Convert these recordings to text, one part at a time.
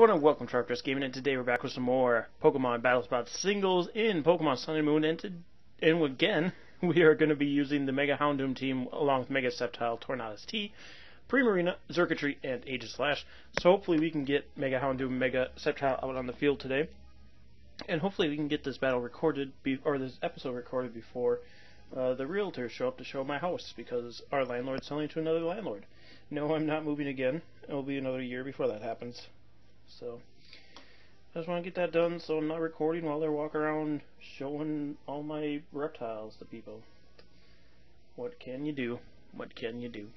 everyone, and welcome to Arctis Gaming, and today we're back with some more Pokemon Battlespot singles in Pokemon Sun and Moon, and again, we are going to be using the Mega Houndoom team along with Mega Sceptile, Tornadus T, Primarina, Xurkitree, and Aegislash. So hopefully we can get Mega Houndoom, Mega Sceptile out on the field today, and hopefully we can get this battle recorded, or this episode recorded before the realtors show up to show my house, because our landlord's selling to another landlord. No, I'm not moving again. It'll be another year before that happens. So, I just want to get that done so I'm not recording while they're walking around showing all my reptiles to people. What can you do? What can you do?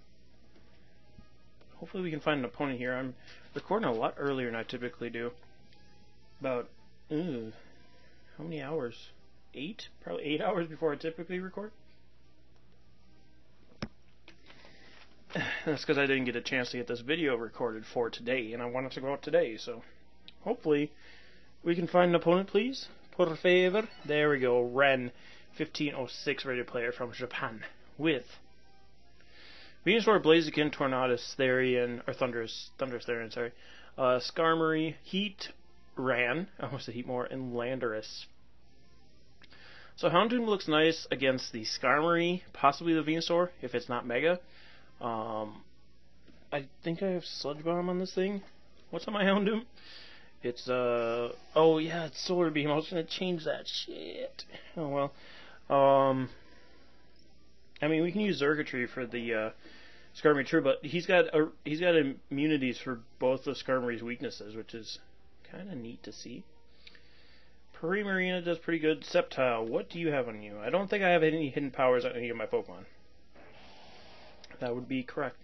Hopefully we can find an opponent here. I'm recording a lot earlier than I typically do. About, how many hours? 8? Probably 8 hours before I typically record. That's because I didn't get a chance to get this video recorded for today, and I want it to go out today, so hopefully we can find an opponent, please. Por favor. There we go. Ren, 1506 rated player from Japan, with Venusaur, Blaziken, Tornadus, Therian, or Thundurus Therian, sorry, Skarmory, Heatran, I almost said Heatmore, and Landorus. So Houndoom looks nice against the Skarmory, possibly the Venusaur, if it's not Mega. I think I have Sludge Bomb on this thing. What's on my Houndoom? It's, oh yeah, it's Solar Beam. I was gonna change that shit. Oh well. I mean, we can use Xurkitree for the, Skarmory, true, but he's got immunities for both of Skarmory's weaknesses, which is kinda neat to see. Primarina does pretty good. Sceptile, what do you have on you? I don't think I have any hidden powers on any of my Pokemon. That would be correct.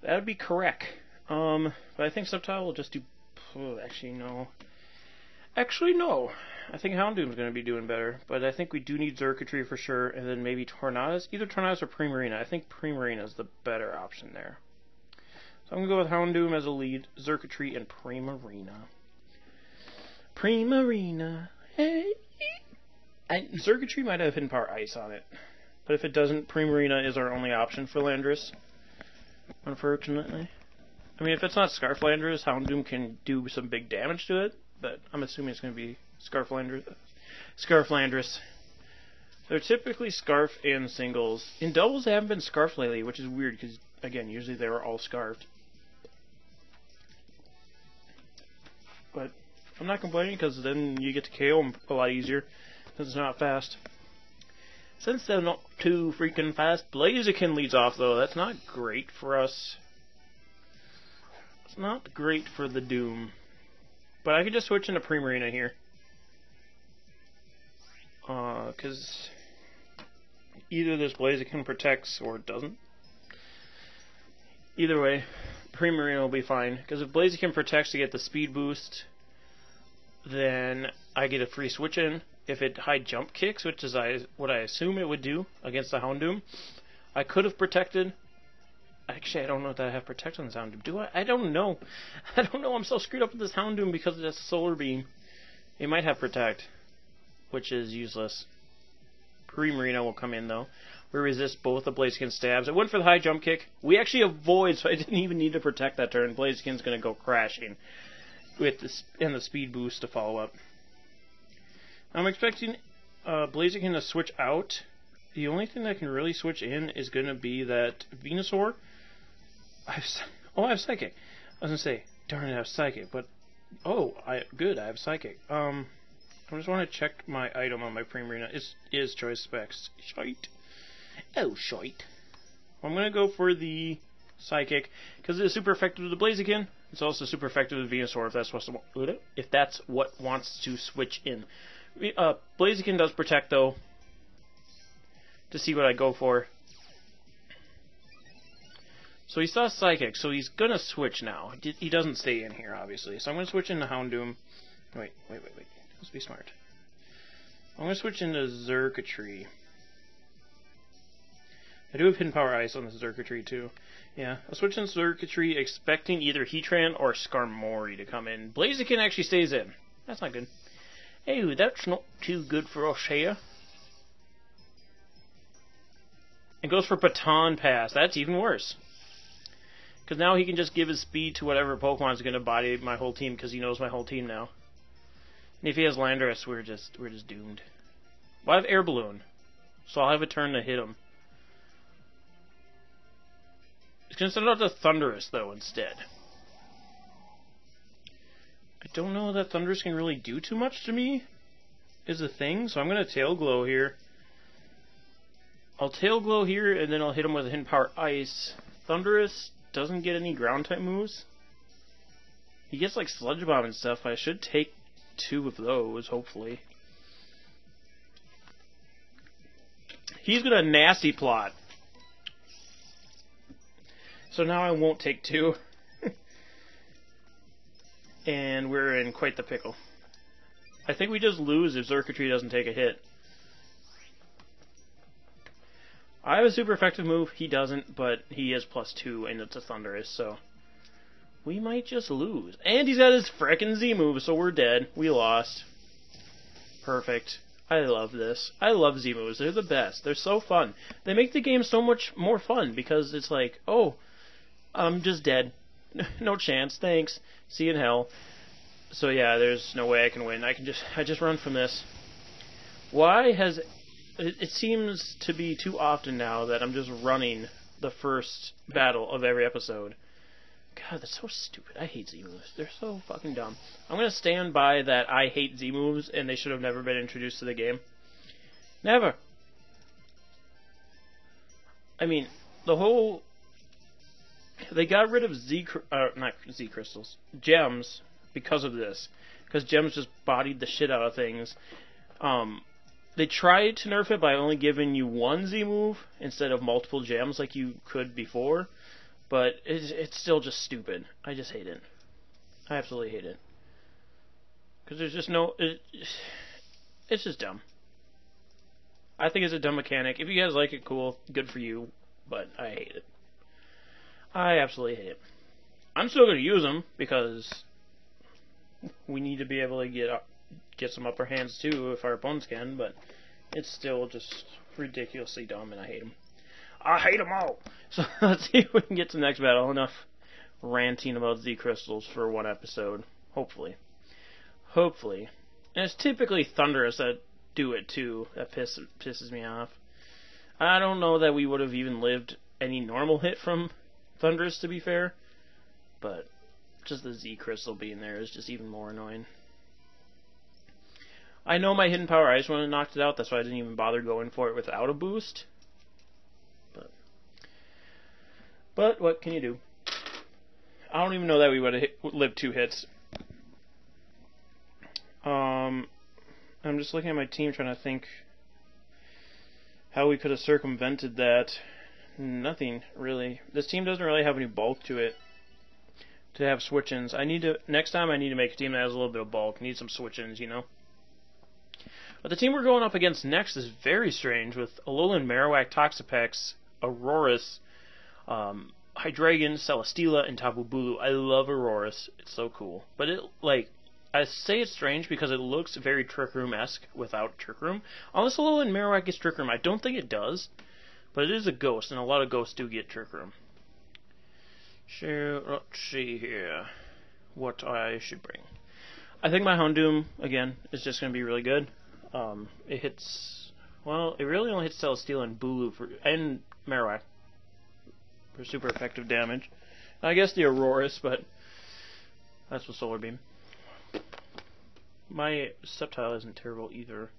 That would be correct. But I think Sceptile will just do... Oh, actually, no. Actually, no. I think Houndoom's going to be doing better. But I think we do need Xurkitree for sure. And then maybe Tornadus. Either Tornadus or Primarina. I think Primarina is the better option there. So I'm going to go with Houndoom as a lead. Xurkitree and Primarina. Primarina. Hey. Xurkitree might have Hidden Power Ice on it. But if it doesn't, Primarina is our only option for Landorus, unfortunately. I mean, if it's not Scarf Landorus, Houndoom can do some big damage to it, but I'm assuming it's going to be Scarf Landorus. They're typically Scarf in singles. In doubles, they haven't been Scarf lately, which is weird, because, again, usually they were all Scarfed. But I'm not complaining, because then you get to KO them a lot easier, because it's not fast. Since they're not too freaking fast, Blaziken leads off, though. That's not great for us. It's not great for the Doom. But I could just switch into Primarina here. Because either this Blaziken protects or it doesn't. Either way, Primarina will be fine. Because if Blaziken protects to get the speed boost, then I get a free switch in. If it high jump kicks, which is what I assume it would do against the Houndoom, I could have protected. Actually, I don't know if I have protect on this Houndoom. Do I? I don't know. I don't know. I'm so screwed up with this Houndoom because of this Solar Beam. It might have protect, which is useless. Primarina will come in though. We resist both the Blaziken stabs. I went for the high jump kick. We actually avoid, so I didn't even need to protect that turn. Blaziken's going to go crashing with this and the speed boost to follow up. I'm expecting Blaziken to switch out. The only thing that can really switch in is going to be that Venusaur. I have Psychic. I was going to say, darn it, I have Psychic, but good, I have Psychic. I just want to check my item on my Primarina. Is Choice Specs. Shite. Oh, shite. I'm going to go for the Psychic, because it is super effective with the Blaziken. It's also super effective with Venusaur if that's what wants to switch in. Blaziken does protect though, to see what I go for. So he saw Psychic, so he's gonna switch now. He doesn't stay in here, obviously. So I'm gonna switch into Houndoom. Wait. Let's be smart. I'm gonna switch into Xurkitree. I do have Hidden Power Ice on this Xurkitree too. Yeah, I'll switch into Xurkitree, expecting either Heatran or Skarmory to come in. Blaziken actually stays in. That's not good. Hey, that's not too good for us here. It goes for Baton Pass. That's even worse. Because now he can just give his speed to whatever Pokemon's going to body my whole team, because he knows my whole team now. And if he has Landorus, we're just doomed. Well, I have Air Balloon, so I'll have a turn to hit him. He's going to send out the Thundurus, though, instead. I don't know that Thundurus can really do too much to me, is the thing, so I'm going to Tail Glow here. I'll Tail Glow here, and then I'll hit him with a Hidden Power Ice. Thundurus doesn't get any ground-type moves. He gets, like, Sludge Bomb and stuff. I should take 2 of those, hopefully. He's gonna nasty plot. So now I won't take 2. And we're in quite the pickle. I think we just lose if Xurkitree doesn't take a hit. I have a super effective move, he doesn't, but he is +2 and it's a Thundurus, so we might just lose. And he's got his frickin' Z move, so we're dead. We lost. Perfect. I love this. I love Z moves. They're the best. They're so fun. They make the game so much more fun because it's like, oh, I'm just dead. No chance. Thanks. See you in hell. So yeah, there's no way I can win. I just run from this. Why has it seems to be too often now that I'm just running the first battle of every episode. God, that's so stupid. I hate Z moves. They're so fucking dumb. I'm gonna stand by that I hate Z moves and they should have never been introduced to the game. Never. I mean, they got rid of not Z crystals, gems because of this. Because gems just bodied the shit out of things. They tried to nerf it by only giving you 1 Z move instead of multiple gems like you could before. But it's still just stupid. I just hate it. I absolutely hate it. Because there's just no... It's just dumb. I think it's a dumb mechanic. If you guys like it, cool. Good for you. But I hate it. I absolutely hate it. I'm still going to use them because we need to be able to get some upper hands too if our opponents can, but it's still just ridiculously dumb and I hate them. I hate them all! So let's see if we can get to the next battle. Enough ranting about Z crystals for one episode. Hopefully. Hopefully. And it's typically Thundurus that do it too. That pisses me off. I don't know that we would have even lived any normal hit from Thundurus, to be fair. But just the Z crystal being there is just even more annoying. I know my Hidden Power Ice when knocked it out, that's why I didn't even bother going for it without a boost. But what can you do? I don't even know that we would have lived 2 hits. I'm just looking at my team trying to think how we could have circumvented that. Nothing, really. This team doesn't really have any bulk to it to have switch-ins. Next time I need to make a team that has a little bit of bulk. Need some switch-ins, you know? But the team we're going up against next is very strange with Alolan Marowak, Toxapex, Aurorus, Hydreigon, Celesteela, and Tapu Bulu. I love Aurorus. It's so cool. But I say it's strange because it looks very Trick Room-esque without Trick Room. Unless Alolan Marowak gets Trick Room. I don't think it does. But it is a ghost, and a lot of ghosts do get Trick Room. So, let's see here what I should bring. I think my Houndoom, again, is just going to be really good. It hits... Well, it really only hits Celesteela and Bulu and Marowak for super effective damage. I guess the Aurorus, but that's with Solar Beam. My Sceptile isn't terrible either.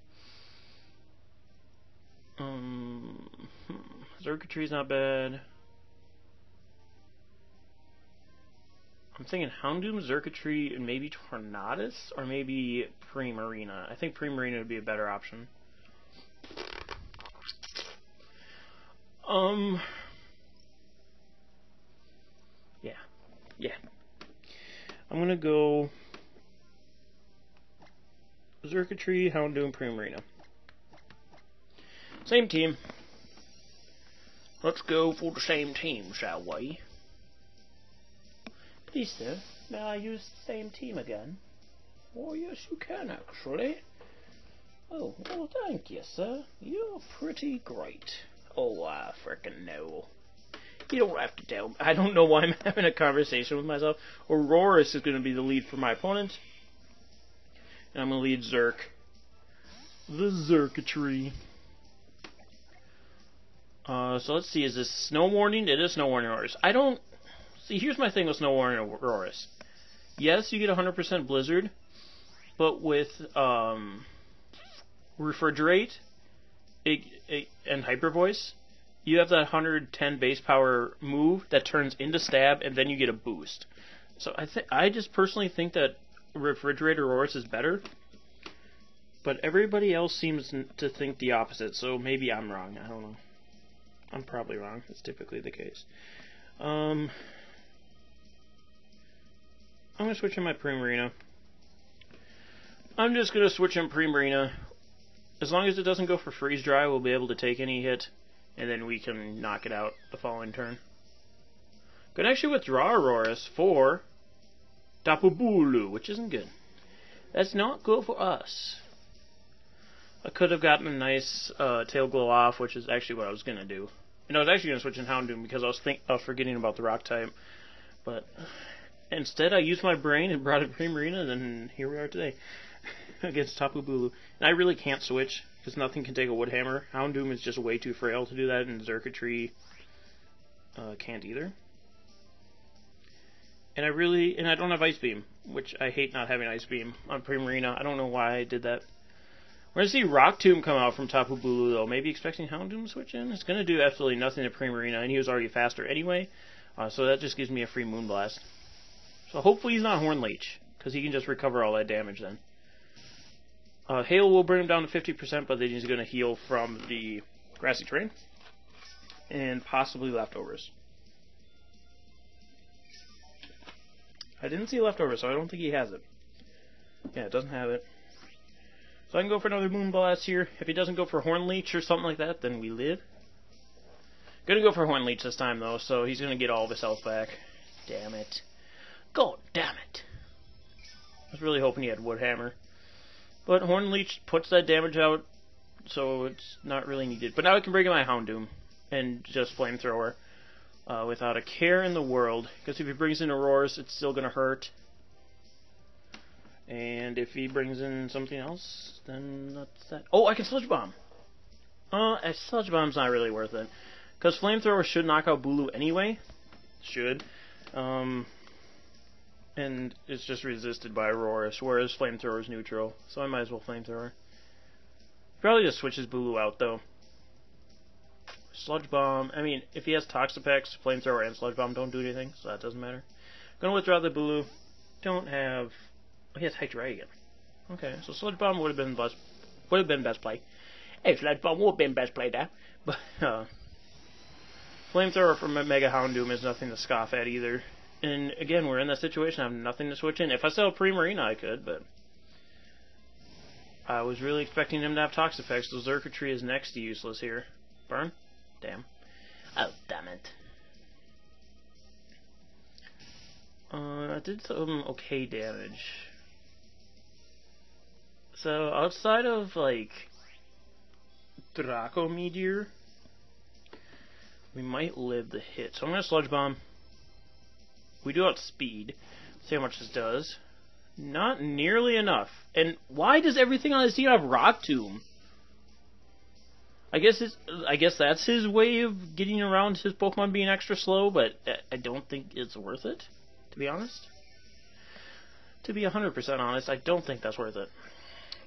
Xurkitree's not bad. I'm thinking Houndoom, Xurkitree, and maybe Tornadus, or maybe Primarina. I think Primarina would be a better option. Yeah. I'm gonna go Xurkitree, Houndoom, Primarina. Same team. Let's go for the same team, shall we? Please, sir, may I use the same team again? Oh, yes, you can, actually. Oh, well, thank you, sir. You're pretty great. Oh, I frickin' know. You don't have to tell me. I don't know why I'm having a conversation with myself. Aurorus is going to be the lead for my opponent. And I'm going to lead Zerk. The Zerkatry. So let's see, is this Snow Warning? It is Snow Warning Aurorus. I don't... See, here's my thing with Snow Warning Aurorus. Yes, you get 100% Blizzard, but with Refrigerate and Hyper Voice, you have that 110 base power move that turns into Stab, and then you get a boost. So I just personally think that Refrigerator Aurorus is better, but everybody else seems to think the opposite, so maybe I'm wrong. I don't know. I'm probably wrong. It's typically the case. I'm going to switch in my Primarina. I'm just going to switch in Primarina. As long as it doesn't go for Freeze Dry, we'll be able to take any hit, and then we can knock it out the following turn. Could actually withdraw Aurorus for Tapu Bulu, which isn't good. That's not good for us. I could have gotten a nice Tail Glow off, which is actually what I was going to do. And I was actually going to switch in Houndoom because I was forgetting about the Rock type. But instead I used my brain and brought a Primarina, and then here we are today against Tapu Bulu. And I really can't switch because nothing can take a Wood Hammer. Houndoom is just way too frail to do that, and Zerkatry can't either. And I don't have Ice Beam, which I hate not having Ice Beam on Primarina. I don't know why I did that. We're going to see Rock Tomb come out from Tapu Bulu, though. Maybe expecting Houndoom to switch in? It's going to do absolutely nothing to Primarina, and he was already faster anyway, so that just gives me a free Moonblast. So hopefully he's not Horn Leech, because he can just recover all that damage then. Hail will bring him down to 50%, but then he's going to heal from the Grassy Terrain, and possibly Leftovers. I didn't see Leftovers, so I don't think he has it. Yeah, it doesn't have it. So I can go for another Moonblast here. If he doesn't go for Horn Leech or something like that, then we live. Gonna go for Horn Leech this time, though, so he's gonna get all of his health back. Damn it. God damn it. I was really hoping he had Wood Hammer. But Horn Leech puts that damage out, so it's not really needed. But now I can bring in my Houndoom and just Flamethrower without a care in the world. Because if he brings in Aurorus, it's still gonna hurt. And if he brings in something else, then that's that. Oh, I can Sludge Bomb! Sludge Bomb's not really worth it. Because Flamethrower should knock out Bulu anyway. Should. And it's just resisted by Aurorus, whereas Flamethrower is neutral. So I might as well Flamethrower. Probably just switches Bulu out, though. Sludge Bomb. I mean, if he has Toxapex, Flamethrower and Sludge Bomb don't do anything, so that doesn't matter. Gonna withdraw the Bulu. Don't have... Oh, he has Hydreigon. Okay, so Sludge Bomb would have been best play. Hey, Sludge Bomb would have been best play there. But Flamethrower from Mega Houndoom is nothing to scoff at either. And again, we're in that situation. I have nothing to switch in. If I sell Primarina, I could, but I was really expecting him to have Toxapex, so Zerkatry is next to useless here. Burn? Damn. Oh, damn it. I did some okay damage. So, outside of, like, Draco Meteor, we might live the hit. So I'm going to Sludge Bomb. We do outspeed. See how much this does. Not nearly enough. And why does everything on his team have Rock Tomb? I guess that's his way of getting around his Pokemon being extra slow, but I don't think it's worth it, to be honest. To be 100% honest, I don't think that's worth it.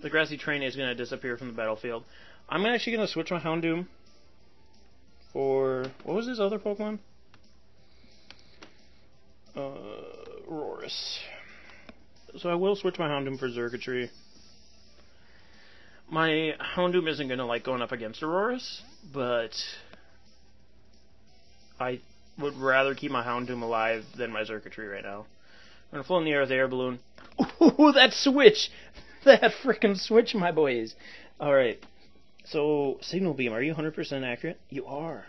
The Grassy Terrain is going to disappear from the battlefield. I'm actually going to switch my Houndoom for... What was his other Pokemon? Aurorus. So I will switch my Houndoom for Zerkatry. My Houndoom isn't going to like going up against Aurorus, but I would rather keep my Houndoom alive than my Zerkatry right now. I'm going to float in the air with the air balloon. Ooh, that switch! That frickin' switch, my boys! Alright, so Signal Beam, are you 100% accurate? You are.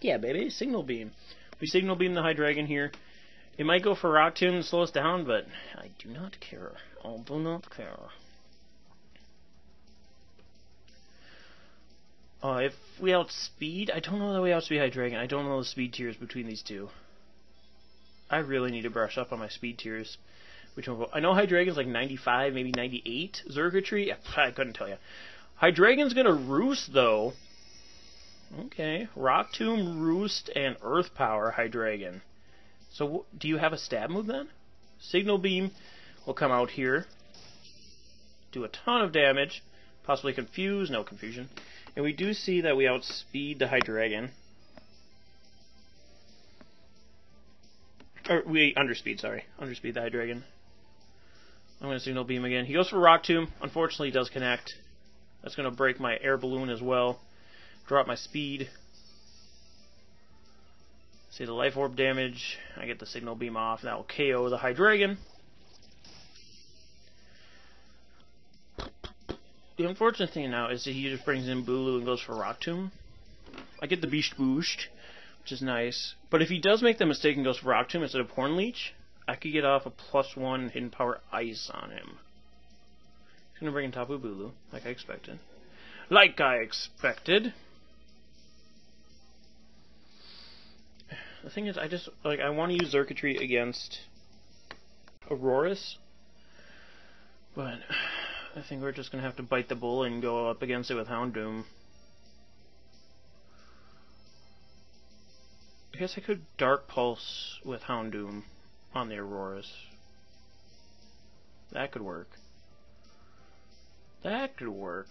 Yeah, baby, Signal Beam. We Signal Beam the Hydreigon here. It might go for Rock Tomb to slow us down, but I do not care. I do not care. If we outspeed, I don't know that we outspeed Hydreigon. I don't know the speed tiers between these two. I really need to brush up on my speed tiers. Which one? I know Hydreigon's like 95, maybe 98. Xurkitree, I couldn't tell you. Hydreigon's gonna Roost though. Okay, Rock Tomb, Roost, and Earth Power Hydreigon. So do you have a stab move then? Signal Beam will come out here. Do a ton of damage. Possibly confuse, no confusion. And we do see that we outspeed the Hydreigon. Or we underspeed, sorry. Underspeed the Hydreigon. I'm going to Signal Beam again. He goes for Rock Tomb. Unfortunately, he does connect. That's going to break my Air Balloon as well. Drop my speed. See the Life Orb damage. I get the Signal Beam off. That will KO the Hydreigon. The unfortunate thing now is that he just brings in Bulu and goes for Rock Tomb. I get the Beast Boost, which is nice. But if he does make the mistake and goes for Rock Tomb instead of Horn Leech, I could get off a +1 Hidden Power Ice on him. He's going to bring in Tapu Bulu, like I expected. Like I expected! The thing is, I want to use Xurkitree against Aurorus, but I think we're just going to have to bite the bullet and go up against it with Houndoom. I guess I could Dark Pulse with Houndoom on the Aurorus. That could work. That could work.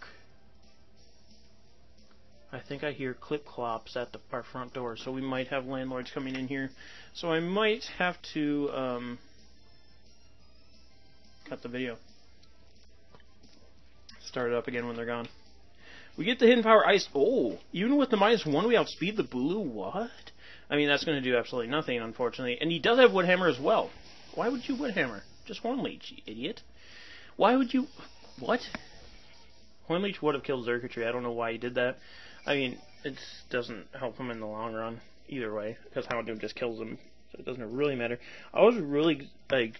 I think I hear clip-clops at our front door, so we might have landlords coming in here. So I might have to cut the video. Start it up again when they're gone. We get the Hidden Power Ice. Oh, even with the -1, we outspeed the Bulu? What? I mean, that's going to do absolutely nothing, unfortunately. And he does have Wood Hammer as well. Why would you Wood Hammer? Just Horn Leech, you idiot. Why would you... What? Horn Leech would have killed Xurkitree. I don't know why he did that. I mean, it doesn't help him in the long run, either way, because Houndoom just kills him, so it doesn't really matter. I was really, like...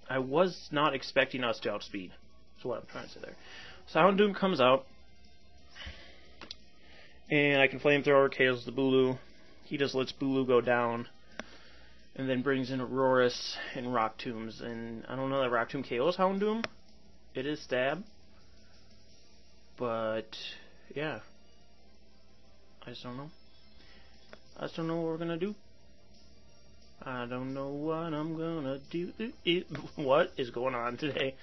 I was not expecting us to outspeed. That's what I'm trying to say there. So Houndoom comes out, and I can Flamethrower, KOs the Bulu. He just lets Bulu go down, and then brings in Aurorus and Rock Tombs. And I don't know that Rock Tomb KOs Houndoom. It is stab. But, yeah. I just don't know. I just don't know what we're gonna do. I don't know what I'm gonna do. What is going on today?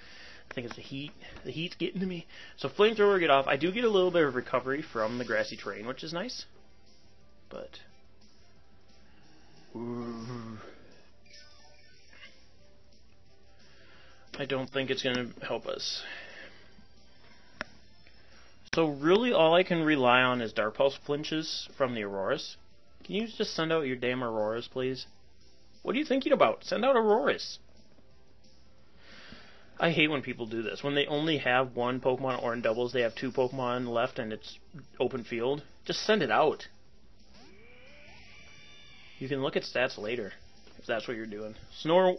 I think it's the heat. The heat's getting to me. So Flamethrower get off. I do get a little bit of recovery from the grassy terrain, which is nice. But... I don't think it's going to help us. So really all I can rely on is Dark Pulse flinches from the Aurorus. Can you just send out your damn Aurorus, please? What are you thinking about? Send out Aurorus. I hate when people do this. When they only have one Pokemon, or in doubles they have two Pokemon left and it's open field. Just send it out. You can look at stats later, if that's what you're doing. Snow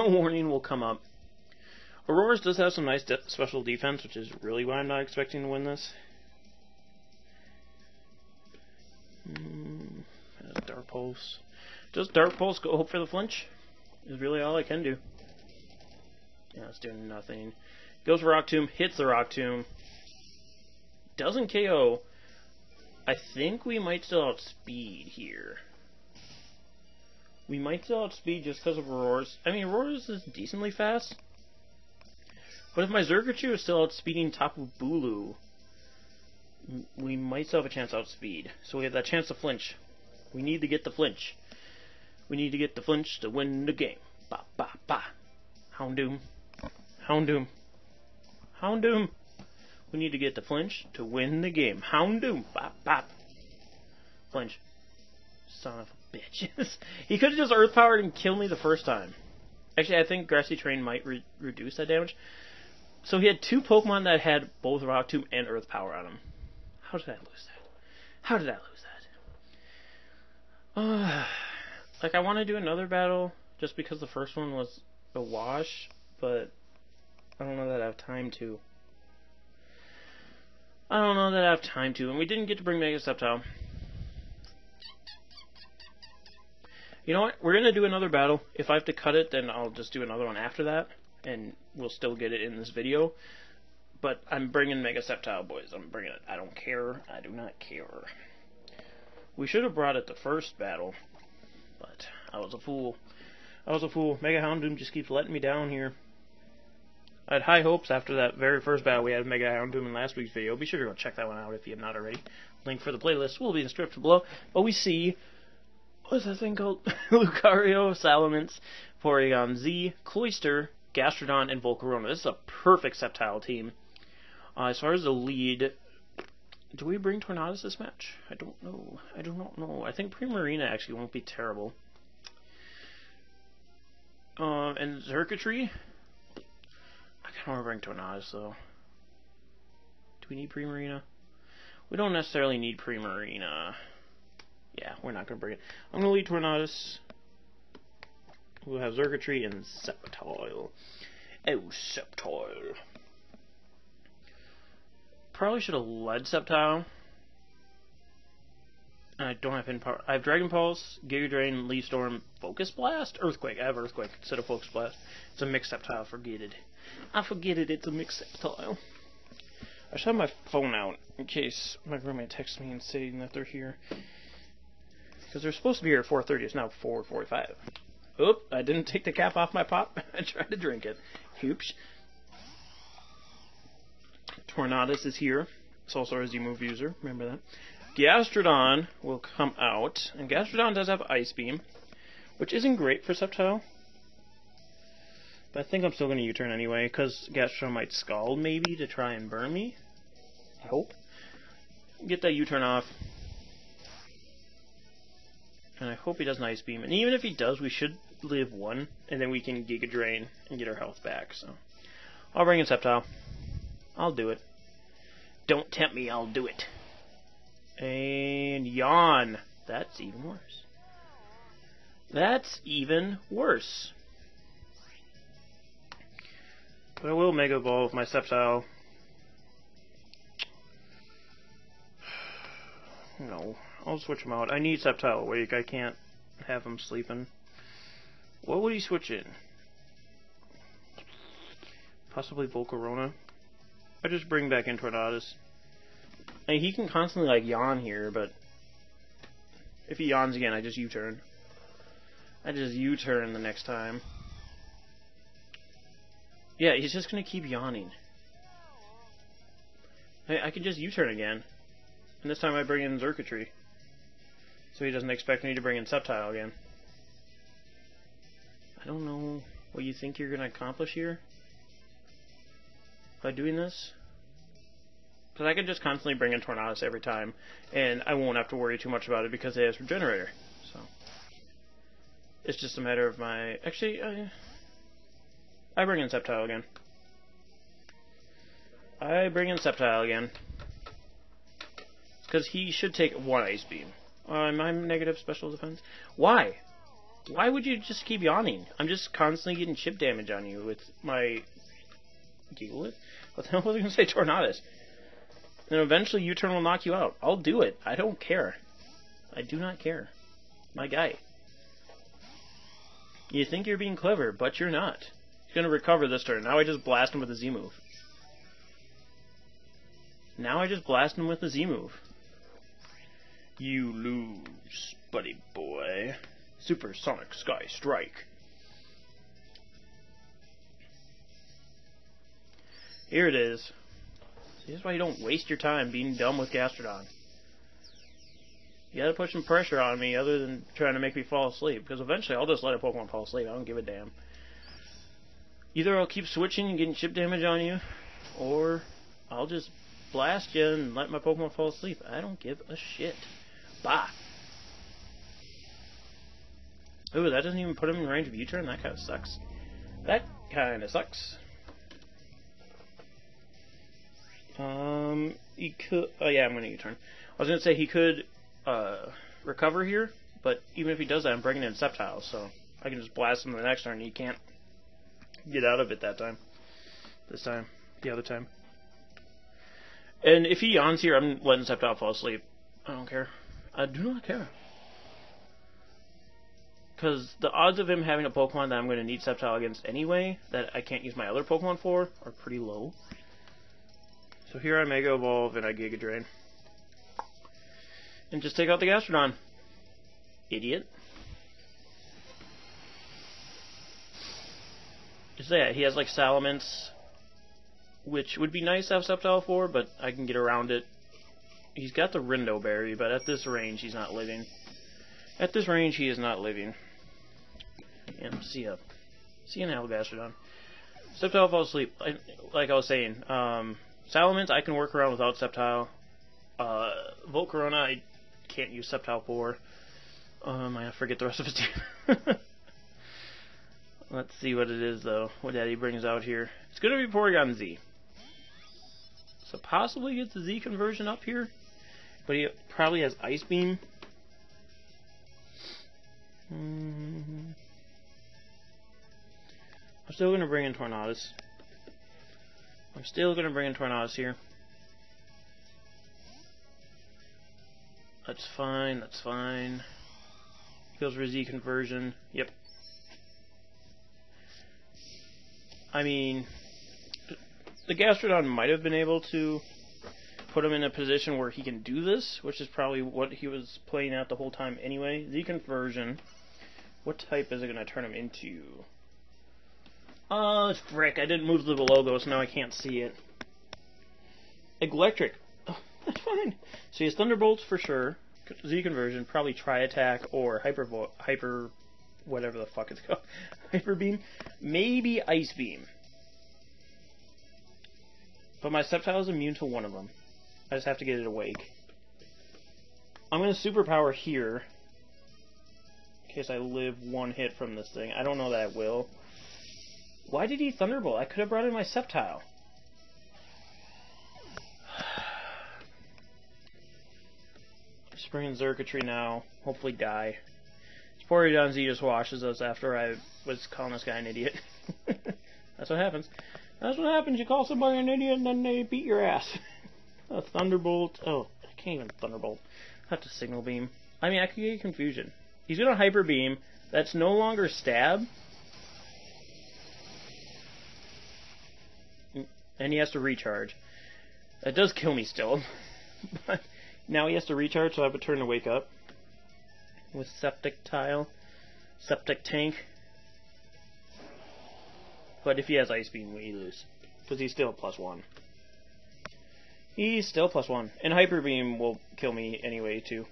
Warning will come up. Aurorus does have some nice special defense, which is really why I'm not expecting to win this. Dark Pulse. Does Dark Pulse go hope for the flinch? Is really all I can do. Yeah, it's doing nothing. Goes for Rock Tomb, hits the Rock Tomb. Doesn't KO. I think we might still outspeed here. We might still outspeed just because of Aurorus. I mean, Aurorus is decently fast. But if my Xurkitree is still outspeeding Tapu Bulu, we might still have a chance to outspeed. So we have that chance to flinch. We need to get the flinch. We need to get the flinch to win the game. Ba ba ba. Houndoom. Houndoom. Houndoom. We need to get the flinch to win the game. Houndoom. Bop bop. Flinch. Son of a bitch. He could have just Earth Powered and killed me the first time. Actually, I think Grassy Terrain might reduce that damage. So he had two Pokemon that had both Rock Tomb and Earth Power on them. How did I lose that? How did I lose that? Like, I want to do another battle just because the first one was a wash, but I don't know that I have time to. I don't know that I have time to, and we didn't get to bring Mega Sceptile. You know what? We're going to do another battle. If I have to cut it, then I'll just do another one after that, and we'll still get it in this video. But I'm bringing Mega Sceptile, boys. I'm bringing it. I don't care. I do not care. We should have brought it the first battle, but I was a fool. I was a fool. Mega Houndoom just keeps letting me down here. I had high hopes after that very first battle we had with Mega Houndoom in last week's video. Be sure to go check that one out if you have not already. Link for the playlist will be in the description below. But we see, what's that thing called? Lucario, Salamence, Porygon-Z, Cloyster, Gastrodon, and Volcarona. This is a perfect Sceptile team. As far as the lead, do we bring Tornadus this match? I don't know. I do not know. I think Primarina actually won't be terrible. And Xurkitree? I kind of want to bring Tornadus, though. Do we need Primarina? We don't necessarily need Primarina. Yeah, we're not going to bring it. I'm going to lead Tornadus. We'll have Xurkitree and Sceptile. Oh, Sceptile. Probably should have led Sceptile. I don't have any power. I have Dragon Pulse, Giga Drain, Leaf Storm, Focus Blast, Earthquake. I have Earthquake instead of Focus Blast. It's a mixed Sceptile. Forget it. I forget it. It's a mixed Sceptile. I should have my phone out in case my roommate texts me and saying that they're here. Because they're supposed to be here at 4:30. It's now 4:45. Oop! I didn't take the cap off my pop. I tried to drink it. Oops. Tornadus is here. It's also a Z-move user. Remember that. Gastrodon will come out. And Gastrodon does have Ice Beam, which isn't great for Sceptile. But I think I'm still going to U-turn anyway, because Gastrodon might Scald, maybe, to try and burn me. I hope. Get that U-turn off. And I hope he does an Ice Beam. And even if he does, we should live one, and then we can Giga Drain and get our health back. So I'll bring in Sceptile. I'll do it. Don't tempt me, I'll do it. And Yawn. That's even worse. That's even worse. But I will Mega Evolve my Sceptile. No, I'll switch him out. I need Sceptile awake. I can't have him sleeping. What would he switch in? Possibly Volcarona. I just bring back in Tornadus. I mean, he can constantly like yawn here, but if he yawns again, I just U-turn. I just U-turn the next time. Yeah, he's just gonna keep yawning. I can just U-turn again, and this time I bring in Xurkitree, so he doesn't expect me to bring in Sceptile again. I don't know what you think you're gonna accomplish here by doing this. Because I can just constantly bring in Tornadus every time, and I won't have to worry too much about it because it has Regenerator. So it's just a matter of my... Actually, I bring in Sceptile again. I bring in Sceptile again. Because he should take one Ice Beam. Am I negative special defense? Why? Why would you just keep yawning? I'm just constantly getting chip damage on you with my... Gigalith? What the hell was I going to say? Tornadus. And eventually U-turn will knock you out. I'll do it. I don't care. I do not care. My guy. You think you're being clever, but you're not. He's going to recover this turn. Now I just blast him with a Z-move. Now I just blast him with a Z-move. You lose, buddy boy. Supersonic Sky Strike. Here it is. See, that's why you don't waste your time being dumb with Gastrodon. You gotta put some pressure on me other than trying to make me fall asleep, because eventually I'll just let a Pokemon fall asleep. I don't give a damn. Either I'll keep switching and getting chip damage on you, or I'll just blast you and let my Pokemon fall asleep. I don't give a shit. Bah! Ooh, that doesn't even put him in range of U-turn? That kinda sucks. That kinda sucks. He could... Oh yeah, I'm gonna U-turn. I was gonna say he could, recover here, but even if he does that, I'm bringing in Sceptile, so I can just blast him the next turn and he can't get out of it that time. This time. The other time. And if he yawns here, I'm letting Sceptile fall asleep. I don't care. I do not care. Because the odds of him having a Pokemon that I'm going to need Sceptile against anyway, that I can't use my other Pokemon for, are pretty low. So here I Mega Evolve and I Giga Drain. And just take out the Gastrodon. Idiot. Just that, he has like Salamence, which would be nice to have Sceptile for, but I can get around it. He's got the Rindo Berry, but at this range he's not living. At this range he is not living. And see ya now, Gastrodon. Sceptile falls asleep. Like I was saying, Salamence I can work around without Sceptile. Volcarona I can't use Sceptile for. I forget the rest of his team. Let's see what it is though. What Daddy brings out here. It's gonna be Porygon-Z. So possibly gets the Z conversion up here, but he probably has Ice Beam. I'm still going to bring in Tornadus. Here. That's fine. Goes for Z conversion. Yep. I mean, the Gastrodon might have been able to put him in a position where he can do this, which is probably what he was playing at the whole time anyway. Z conversion. What type is it going to turn him into? Oh, frick, I didn't move the logo, so now I can't see it. Electric. Oh, that's fine. So he has Thunderbolts for sure. Z conversion, probably Tri-Attack or Hyper... whatever the fuck it's called. Hyper Beam. Maybe Ice Beam. But my Sceptile is immune to one of them. I just have to get it awake. I'm going to Superpower here. In case I live one hit from this thing. I don't know that I will. Why did he Thunderbolt? I could have brought in my Sceptile. Spring and Xurkitree now. Hopefully die. Porygon-Z just washes us after I was calling this guy an idiot. That's what happens. That's what happens. You call somebody an idiot and then they beat your ass. A Thunderbolt. Oh, I can't even Thunderbolt. I have to Signal Beam. I mean, I could get confusion. He's going to Hyper Beam. That's no longer Stab. And he has to recharge. That does kill me still. But now he has to recharge, so I have a turn to wake up. With Septic Tile. Septic Tank. But if he has Ice Beam, we lose. Because he's still +1. He's still +1. And Hyper Beam will kill me anyway, too.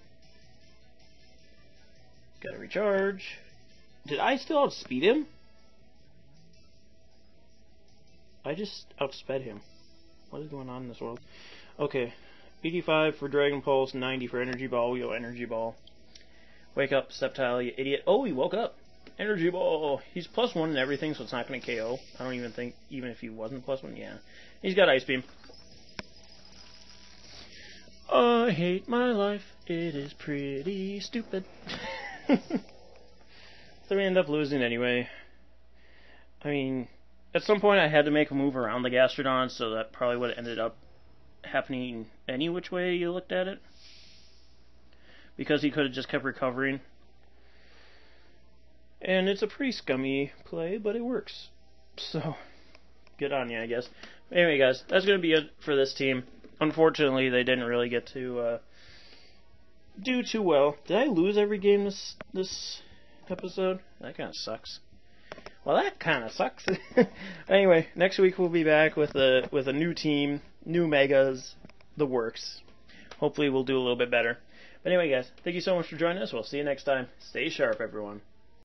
Gotta recharge. Did I still outspeed him? I just outsped him. What is going on in this world? Okay. 85 for Dragon Pulse, 90 for Energy Ball. We go Energy Ball. Wake up, Sceptile, you idiot. Oh, he woke up. Energy Ball. He's +1 in everything, so it's not going to KO. I don't even think, even if he wasn't +1, yeah. He's got Ice Beam. I hate my life. It is pretty stupid. So we end up losing anyway. I mean, at some point I had to make a move around the Gastrodon, so that probably would have ended up happening any which way you looked at it. Because he could have just kept recovering. And it's a pretty scummy play, but it works. So, good on you, I guess. Anyway, guys, that's going to be it for this team. Unfortunately, they didn't really get to do too well. Did I lose every game this episode? That kind of sucks. Well, that kind of sucks. Anyway, next week we'll be back with a new team, new megas, the works. Hopefully we'll do a little bit better. But anyway, guys, thank you so much for joining us. We'll see you next time. Stay sharp, everyone.